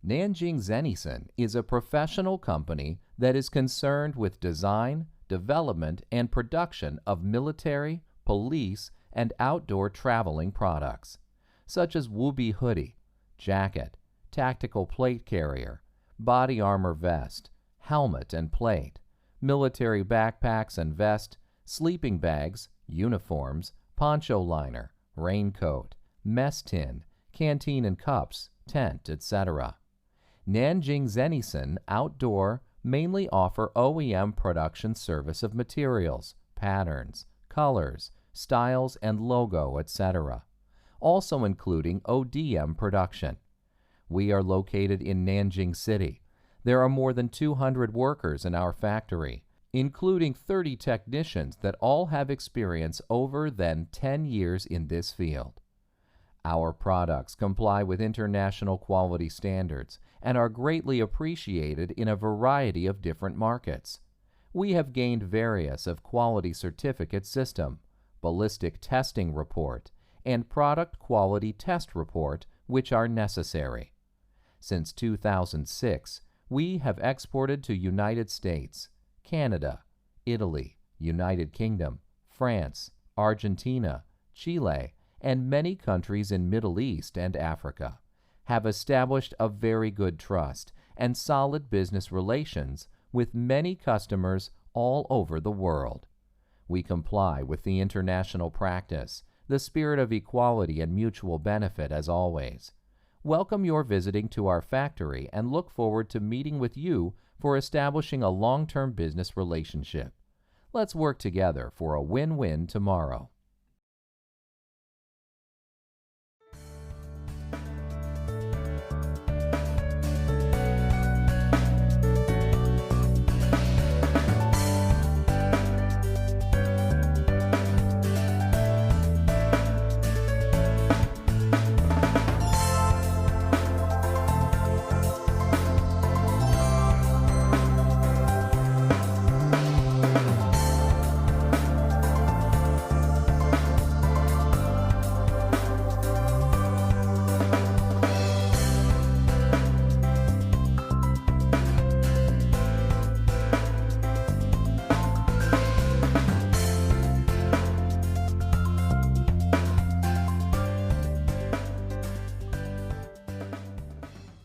Nanjing Zennison is a professional company that is concerned with design, development, and production of military, police, and outdoor traveling products, such as Wubi hoodie, jacket, tactical plate carrier, body armor vest, helmet and plate, military backpacks and vest, sleeping bags, uniforms, poncho liner, raincoat, mess tin, canteen and cups, tent, etc. Nanjing Zennison Outdoor mainly offer OEM production service of materials, patterns, colors, styles, and logo, etc., also including ODM production. We are located in Nanjing City. There are more than 200 workers in our factory, including 30 technicians that all have experience over than 10 years in this field. Our products comply with international quality standards and are greatly appreciated in a variety of different markets. We have gained various of quality certificate system, ballistic testing report, and product quality test report which are necessary. Since 2006, we have exported to United States, Canada, Italy, United Kingdom, France, Argentina, Chile, and many countries in Middle East and Africa, have established a very good trust and solid business relations with many customers all over the world. We comply with the international practice, the spirit of equality and mutual benefit as always. Welcome your visiting to our factory and look forward to meeting with you for establishing a long-term business relationship. Let's work together for a win-win tomorrow.